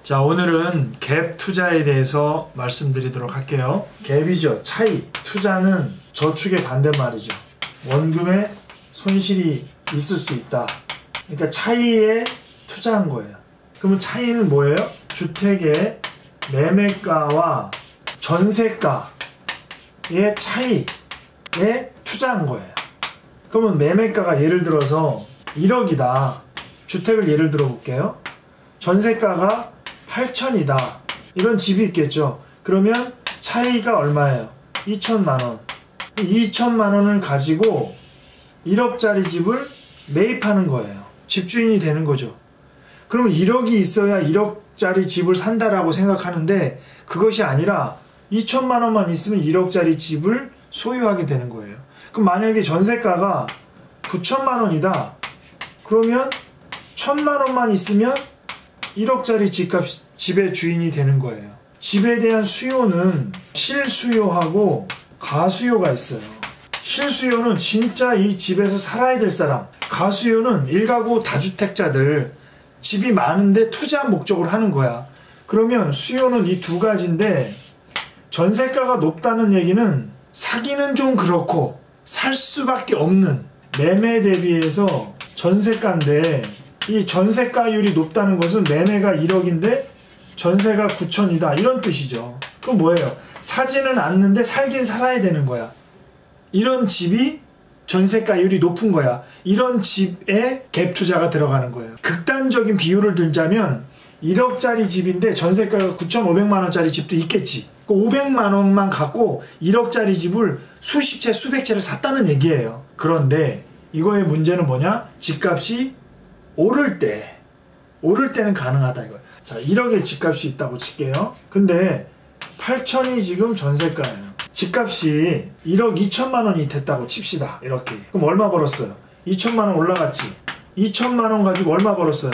자, 오늘은 갭 투자에 대해서 말씀드리도록 할게요. 갭이죠. 차이. 투자는 저축의 반대말이죠. 원금에 손실이 있을 수 있다. 그러니까 차이에 투자한 거예요. 그러면 차이는 뭐예요? 주택의 매매가와 전세가의 차이에 투자한 거예요. 그러면 매매가가 예를 들어서 1억이다. 주택을 예를 들어 볼게요. 전세가가 8천이다. 이런 집이 있겠죠. 그러면 차이가 얼마예요? 2천만 원. 2천만 원을 가지고 1억짜리 집을 매입하는 거예요. 집주인이 되는 거죠. 그럼 1억이 있어야 1억짜리 집을 산다라고 생각하는데 그것이 아니라 2천만 원만 있으면 1억짜리 집을 소유하게 되는 거예요. 그럼 만약에 전세가가 9천만 원이다. 그러면 1,000만 원만 있으면 1억짜리 집의 주인이 되는 거예요. 집에 대한 수요는 실수요하고 가수요가 있어요. 실수요는 진짜 이 집에서 살아야 될 사람, 가수요는 일가구 다주택자들, 집이 많은데 투자 목적으로 하는 거야. 그러면 수요는 이 두 가지인데, 전세가가 높다는 얘기는 사기는 좀 그렇고 살 수밖에 없는, 매매 대비해서 전세가인데 이 전세가율이 높다는 것은 매매가 1억인데 전세가 9천이다 이런 뜻이죠. 그럼 뭐예요? 사지는 않는데 살긴 살아야 되는 거야. 이런 집이 전세가율이 높은 거야. 이런 집에 갭 투자가 들어가는 거예요. 극단적인 비율을 들자면 1억짜리 집인데 전세가가 9,500만 원짜리 집도 있겠지. 500만 원만 갖고 1억짜리 집을 수십 채 수백 채를 샀다는 얘기예요. 그런데 이거의 문제는 뭐냐? 집값이 오를 때는 가능하다 이거예요. 자, 1억의 집값이 있다고 칠게요. 근데 8천이 지금 전세가예요. 집값이 1억 2천만 원이 됐다고 칩시다. 이렇게. 그럼 얼마 벌었어요? 2천만 원 올라갔지. 2천만 원 가지고 얼마 벌었어요?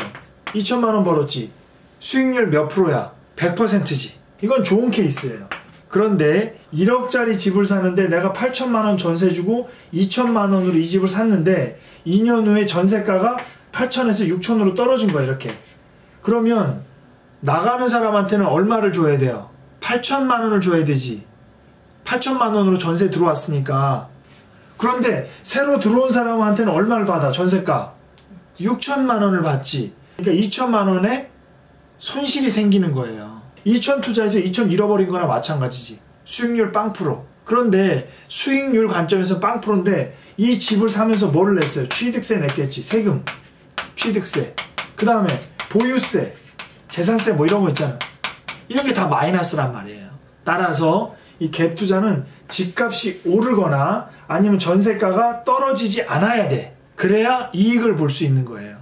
2천만 원 벌었지. 수익률 몇 프로야? 100%지. 이건 좋은 케이스예요. 그런데 1억짜리 집을 사는데 내가 8천만 원 전세 주고 2천만 원으로 이 집을 샀는데 2년 후에 전세가가 8천에서 6천으로 떨어진 거야 이렇게. 그러면 나가는 사람한테는 얼마를 줘야 돼요? 8천만 원을 줘야 되지. 8천만 원으로 전세 들어왔으니까. 그런데 새로 들어온 사람한테는 얼마를 받아? 전세가 6천만 원을 받지. 그러니까 2천만 원에 손실이 생기는 거예요. 2천 투자해서 2천 잃어버린 거나 마찬가지지. 수익률 0%. 그런데 수익률 관점에서 0%인데 이 집을 사면서 뭐를 냈어요? 취득세 냈겠지. 세금, 취득세, 그 다음에 보유세, 재산세 뭐 이런 거 있잖아. 이런 게 다 마이너스란 말이에요. 따라서 이 갭 투자는 집값이 오르거나 아니면 전세가가 떨어지지 않아야 돼. 그래야 이익을 볼 수 있는 거예요.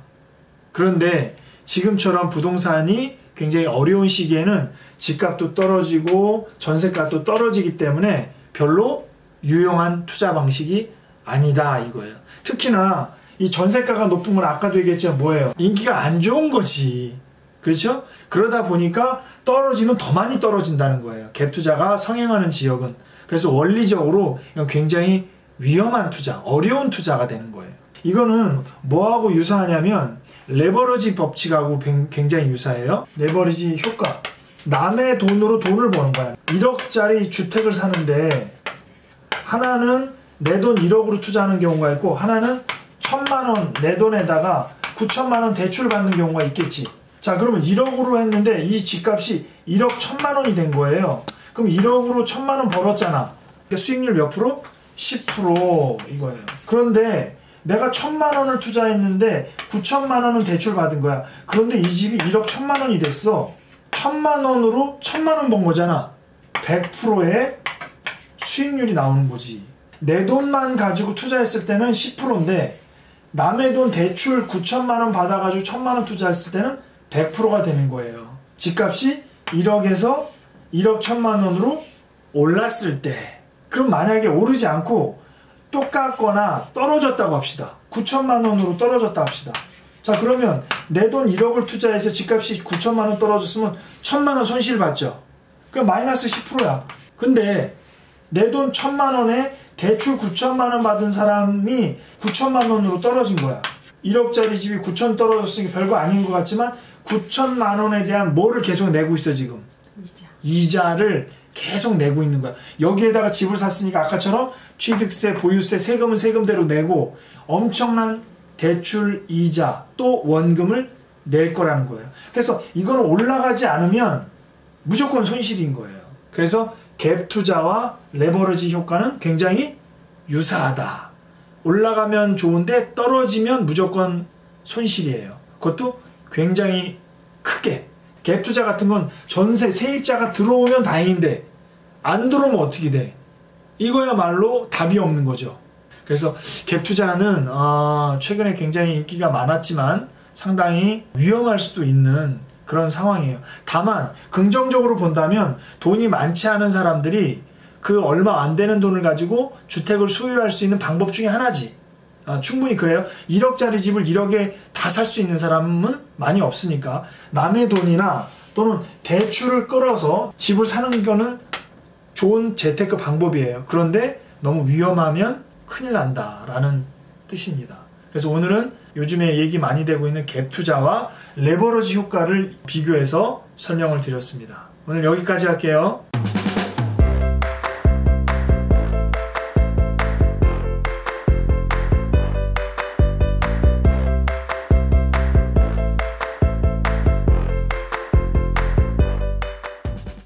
그런데 지금처럼 부동산이 굉장히 어려운 시기에는 집값도 떨어지고 전세값도 떨어지기 때문에 별로 유용한 투자 방식이 아니다 이거예요. 특히나 이 전세가가 높은 건 아까도 얘기했지만 뭐예요? 인기가 안 좋은 거지. 그렇죠? 그러다 보니까 떨어지면 더 많이 떨어진다는 거예요. 갭 투자가 성행하는 지역은. 그래서 원리적으로 이건 굉장히 위험한 투자, 어려운 투자가 되는 거예요. 이거는 뭐하고 유사하냐면 레버리지 법칙하고 굉장히 유사해요. 레버리지 효과. 남의 돈으로 돈을 버는 거야. 1억짜리 주택을 사는데 하나는 내 돈 1억으로 투자하는 경우가 있고 하나는 1,000만 원 내 돈에다가 9천만 원 대출 받는 경우가 있겠지. 자, 그러면 1억으로 했는데 이 집값이 1억 1,000만 원이 된 거예요. 그럼 1억으로 1,000만 원 벌었잖아. 그러니까 수익률 몇 프로? 10% 이거예요. 그런데 내가 1,000만 원을 투자했는데 9천만 원은 대출 받은 거야. 그런데 이 집이 1억 1,000만 원이 됐어. 1,000만 원으로 1,000만 원 번 거잖아. 100%의 수익률이 나오는 거지. 내 돈만 가지고 투자했을 때는 10%인데 남의 돈 대출 9천만 원 받아가지고 1,000만 원 투자했을 때는 100%가 되는 거예요. 집값이 1억에서 1억 1,000만 원으로 올랐을 때, 그럼 만약에 오르지 않고 똑같거나 떨어졌다고 합시다. 9천만 원으로 떨어졌다 합시다. 자, 그러면 내 돈 1억을 투자해서 집값이 9천만 원 떨어졌으면 1,000만 원 손실 봤죠. 그럼 마이너스 10%야. 근데 내 돈 1,000만 원에 대출 9천만 원 받은 사람이 9천만 원으로 떨어진 거야. 1억짜리 집이 9천 떨어졌으니까 별거 아닌 것 같지만 9천만 원에 대한 뭐를 계속 내고 있어 지금? 이자를 계속 내고 있는 거야. 여기에다가 집을 샀으니까 아까처럼 취득세, 보유세, 세금은 세금대로 내고 엄청난 대출 이자 또 원금을 낼 거라는 거예요. 그래서 이거는 올라가지 않으면 무조건 손실인 거예요. 그래서 갭 투자와 레버리지 효과는 굉장히 유사하다. 올라가면 좋은데 떨어지면 무조건 손실이에요. 그것도 굉장히 크게. 갭 투자 같은 건 전세 세입자가 들어오면 다행인데 안 들어오면 어떻게 돼? 이거야말로 답이 없는 거죠. 그래서 갭 투자는 최근에 굉장히 인기가 많았지만 상당히 위험할 수도 있는 그런 상황이에요. 다만 긍정적으로 본다면 돈이 많지 않은 사람들이 그 얼마 안 되는 돈을 가지고 주택을 소유할 수 있는 방법 중에 하나지. 충분히 그래요. 1억짜리 집을 1억에 다 살 수 있는 사람은 많이 없으니까 남의 돈이나 또는 대출을 끌어서 집을 사는 거는 좋은 재테크 방법이에요. 그런데 너무 위험하면 큰일 난다라는 뜻입니다. 그래서 오늘은 요즘에 얘기 많이 되고 있는 갭 투자와 레버리지 효과를 비교해서 설명을 드렸습니다. 오늘 여기까지 할게요.